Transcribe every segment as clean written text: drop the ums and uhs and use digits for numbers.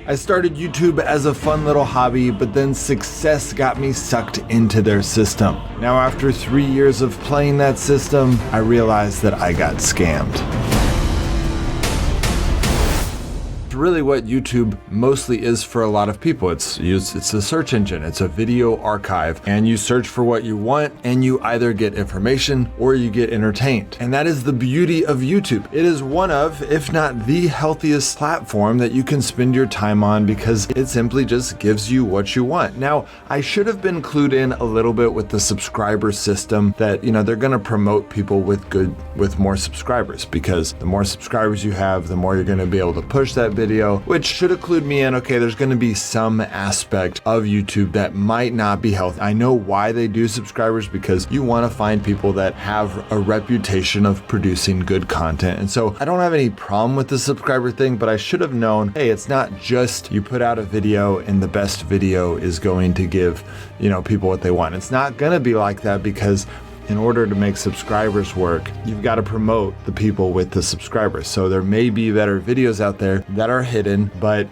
I started YouTube as a fun little hobby, but then success got me sucked into their system. Now, after 3 years of playing that system, I realized that I got scammed. Really what YouTube mostly is for a lot of people. It's a search engine, it's a video archive, and you search for what you want and you either get information or you get entertained. And that is the beauty of YouTube. It is one of, if not the healthiest platform that you can spend your time on because it simply just gives you what you want. Now, I should have been clued in a little bit with the subscriber system that, they're going to promote people with more subscribers, because the more subscribers you have, the more you're going to be able to push that video, which should have clued me in, okay, there's going to be some aspect of YouTube that might not be healthy. I know why they do subscribers, because you want to find people that have a reputation of producing good content. And so I don't have any problem with the subscriber thing, but I should have known, hey, it's not just you put out a video and the best video is going to give, people what they want. It's not going to be like that, because in order to make subscribers work, you've got to promote the people with the subscribers. So there may be better videos out there that are hidden, but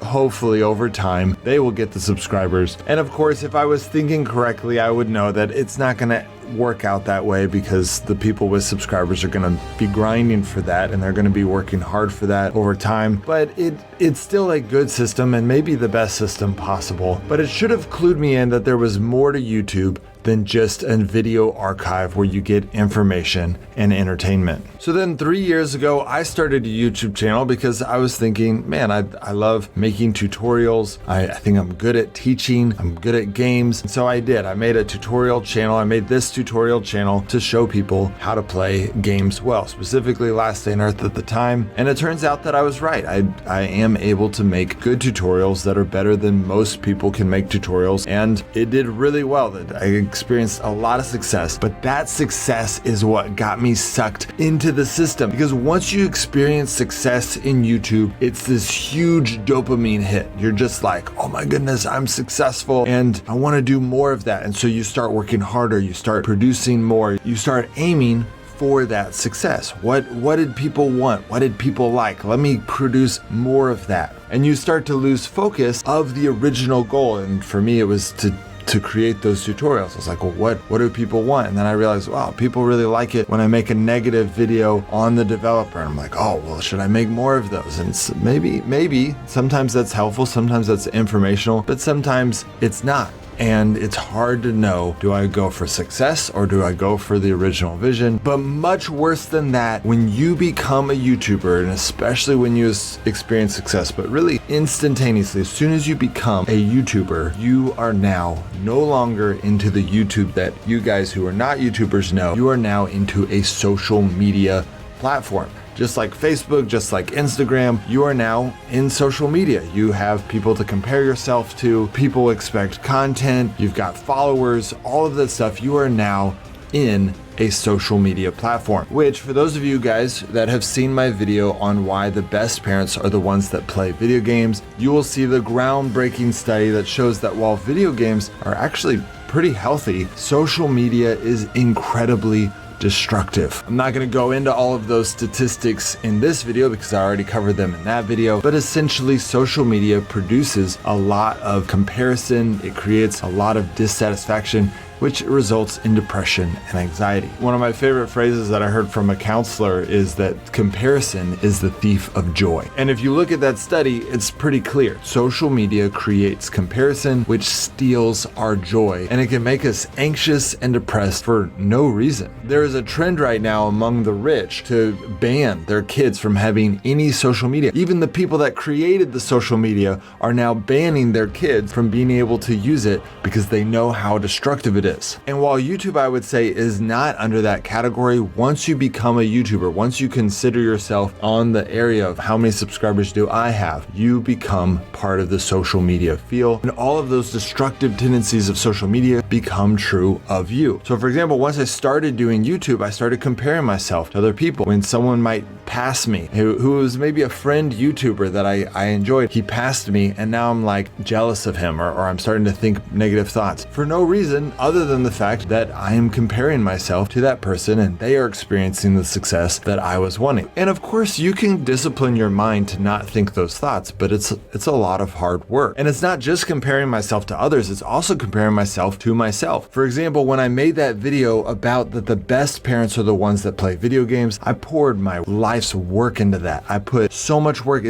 hopefully over time, they will get the subscribers. And of course, if I was thinking correctly, I would know that it's not going to work out that way, because the people with subscribers are going to be grinding for that and they're going to be working hard for that over time. But it's still a good system and maybe the best system possible. But it should have clued me in that there was more to YouTube than just a video archive where you get information and entertainment. So then 3 years ago, I started a YouTube channel because I was thinking, man, I love making tutorials. I think I'm good at teaching. I'm good at games. And so I did. I made a tutorial channel. I made this tutorial channel to show people how to play games well, specifically Last Day on Earth at the time. And it turns out that I was right. I am able to make good tutorials that are better than most people can make tutorials. And it did really well. I experienced a lot of success, but that success is what got me sucked into the system, because once you experience success in YouTube, it's this huge dopamine hit. You're just like, oh my goodness, I'm successful and I want to do more of that. And so you start working harder, you start producing more, you start aiming for that success. What did people want? What did people like? Let me produce more of that. And you start to lose focus of the original goal. And for me, it was to create those tutorials. I was like, well, what do people want? And then I realized, wow, people really like it when I make a negative video on the developer. And I'm like, oh, well, should I make more of those? And it's maybe sometimes that's helpful, sometimes that's informational, but sometimes it's not. And it's hard to know, do I go for success or do I go for the original vision? But much worse than that, when you become a YouTuber, and especially when you experience success, but really instantaneously, as soon as you become a YouTuber, you are now no longer into the YouTube that you guys who are not YouTubers know. You are now into a social media platform. Just like Facebook, just like Instagram, you are now in social media. You have people to compare yourself to, people expect content, you've got followers, all of that stuff. You are now in a social media platform, which for those of you guys that have seen my video on why the best parents are the ones that play video games, you will see the groundbreaking study that shows that while video games are actually pretty healthy, social media is incredibly destructive. I'm not going to go into all of those statistics in this video because I already covered them in that video, but essentially social media produces a lot of comparison. It creates a lot of dissatisfaction, which results in depression and anxiety. One of my favorite phrases that I heard from a counselor is that comparison is the thief of joy. And if you look at that study, it's pretty clear. Social media creates comparison, which steals our joy, and it can make us anxious and depressed for no reason. There is a trend right now among the rich to ban their kids from having any social media. Even the people that created the social media are now banning their kids from being able to use it because they know how destructive it is. And while YouTube, I would say, is not under that category, once you become a YouTuber, once you consider yourself on the area of how many subscribers do I have, you become part of the social media field, and all of those destructive tendencies of social media become true of you. So for example, once I started doing YouTube, I started comparing myself to other people. When someone might pass me, who was maybe a friend YouTuber that I enjoyed, he passed me, and now I'm like jealous of him, or I'm starting to think negative thoughts for no reason other other than the fact that I am comparing myself to that person and they are experiencing the success that I was wanting. And of course, you can discipline your mind to not think those thoughts, but it's a lot of hard work. And it's not just comparing myself to others, it's also comparing myself to myself. For example, when I made that video about that the best parents are the ones that play video games, I poured my life's work into that. I put so much work.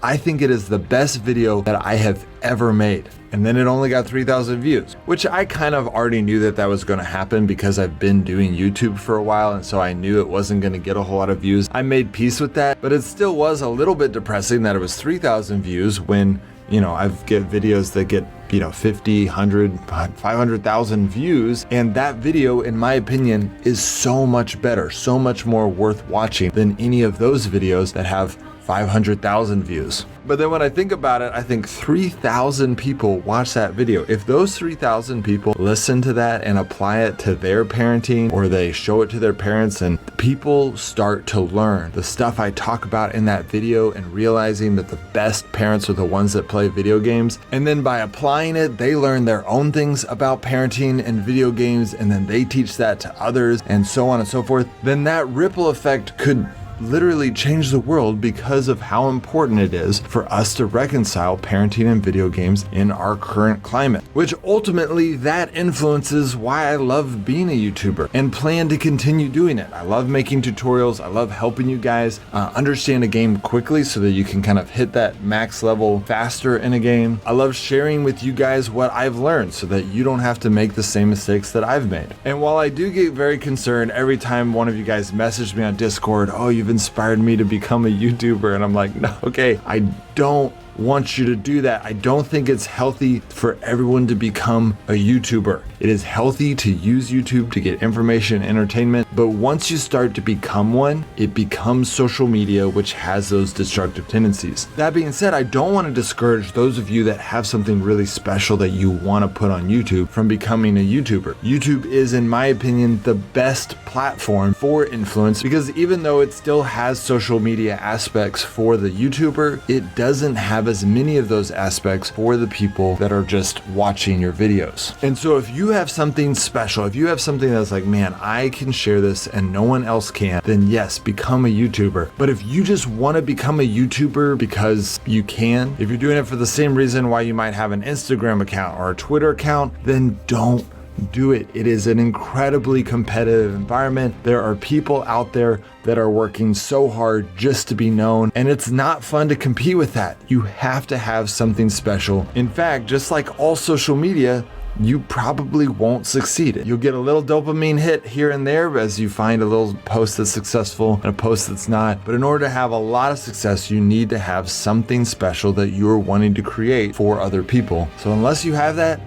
I think it is the best video that I have ever made. And then it only got 3,000 views, which I kind of already knew that was going to happen because I've been doing YouTube for a while. And so I knew it wasn't going to get a whole lot of views. I made peace with that, but it still was a little bit depressing that it was 3,000 views when, I get videos that get 50, 100, 500,000 views. And that video, in my opinion, is so much better, so much more worth watching than any of those videos that have 500,000 views. But then when I think about it, I think 3,000 people watch that video. If those 3,000 people listen to that and apply it to their parenting, or they show it to their parents, and people start to learn the stuff I talk about in that video and realizing that the best parents are the ones that play video games. And then by applying it, they learn their own things about parenting and video games, and then they teach that to others and so on and so forth. Then that ripple effect could literally change the world because of how important it is for us to reconcile parenting and video games in our current climate, which ultimately that influences why I love being a YouTuber and plan to continue doing it. I love making tutorials. I love helping you guys understand a game quickly so that you can kind of hit that max level faster in a game. I love sharing with you guys what I've learned so that you don't have to make the same mistakes that I've made. And while I do get very concerned every time one of you guys message me on Discord, oh, you've inspired me to become a YouTuber. And I'm like, no, okay, I don't want you to do that. I don't think it's healthy for everyone to become a YouTuber. It is healthy to use YouTube to get information and entertainment, but once you start to become one, it becomes social media, which has those destructive tendencies. That being said, I don't want to discourage those of you that have something really special that you want to put on YouTube from becoming a YouTuber. YouTube is, in my opinion, the best platform for influence because even though it still has social media aspects for the YouTuber, it doesn't have as many of those aspects for the people that are just watching your videos. And so if you have something special, if you have something that's like, man, I can share this and no one else can, then yes, become a YouTuber. But if you just want to become a YouTuber because you can, if you're doing it for the same reason why you might have an Instagram account or a Twitter account, then don't do it. It is an incredibly competitive environment. There are people out there that are working so hard just to be known, and it's not fun to compete with that. You have to have something special. In fact, just like all social media, you probably won't succeed. You'll get a little dopamine hit here and there as you find a little post that's successful and a post that's not. But in order to have a lot of success, you need to have something special that you're wanting to create for other people. So unless you have that,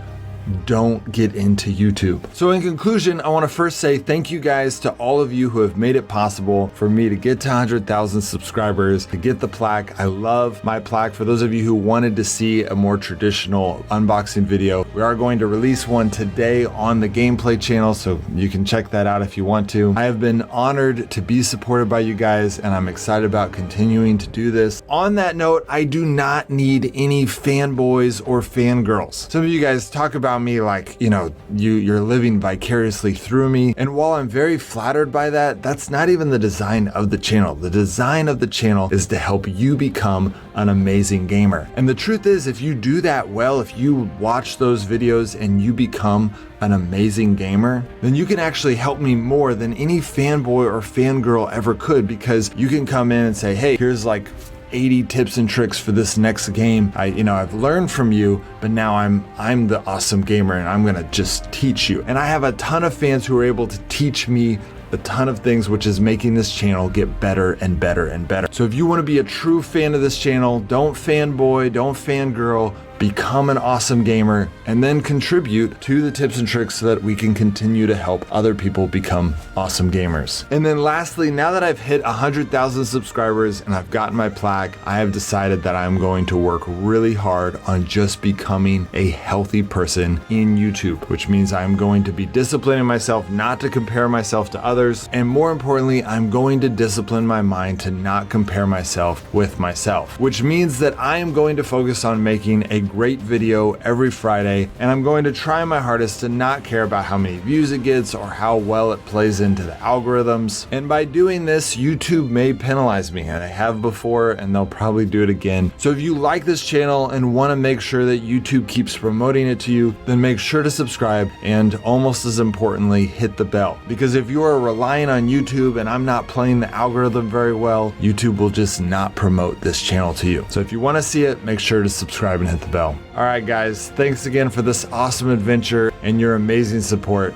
don't get into YouTube. So in conclusion, I want to first say thank you guys to all of you who have made it possible for me to get to 100,000 subscribers, to get the plaque. I love my plaque. For those of you who wanted to see a more traditional unboxing video, we are going to release one today on the gameplay channel, so you can check that out if you want to. I have been honored to be supported by you guys, and I'm excited about continuing to do this. On that note, I do not need any fanboys or fangirls. Some of you guys talk about me like, you're living vicariously through me. And while I'm very flattered by that, that's not even the design of the channel. The design of the channel is to help you become an amazing gamer. And the truth is, if you do that well, if you watch those videos and you become an amazing gamer, then you can actually help me more than any fanboy or fangirl ever could, because you can come in and say, hey, here's like 80 tips and tricks for this next game. I've learned from you, but now I'm the awesome gamer and I'm gonna just teach you. And I have a ton of fans who are able to teach me a ton of things, which is making this channel get better and better and better. So if you want to be a true fan of this channel, don't fanboy, don't fangirl, become an awesome gamer, and then contribute to the tips and tricks so that we can continue to help other people become awesome gamers. And then lastly, now that I've hit 100,000 subscribers and I've gotten my plaque, I have decided that I'm going to work really hard on just becoming a healthy person in YouTube, which means I'm going to be disciplining myself not to compare myself to others. And more importantly, I'm going to discipline my mind to not compare myself with myself, which means that I am going to focus on making a great video every Friday, and I'm going to try my hardest to not care about how many views it gets or how well it plays into the algorithms. And by doing this, YouTube may penalize me, and I have before, and they'll probably do it again. So if you like this channel and want to make sure that YouTube keeps promoting it to you, then make sure to subscribe, and almost as importantly, hit the bell. Because if you are relying on YouTube and I'm not playing the algorithm very well, YouTube will just not promote this channel to you. So if you want to see it, make sure to subscribe and hit the bell. All right, guys, thanks again for this awesome adventure and your amazing support.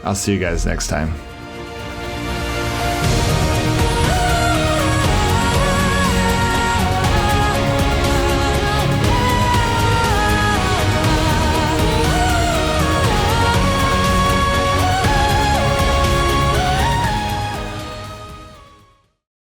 I'll see you guys next time.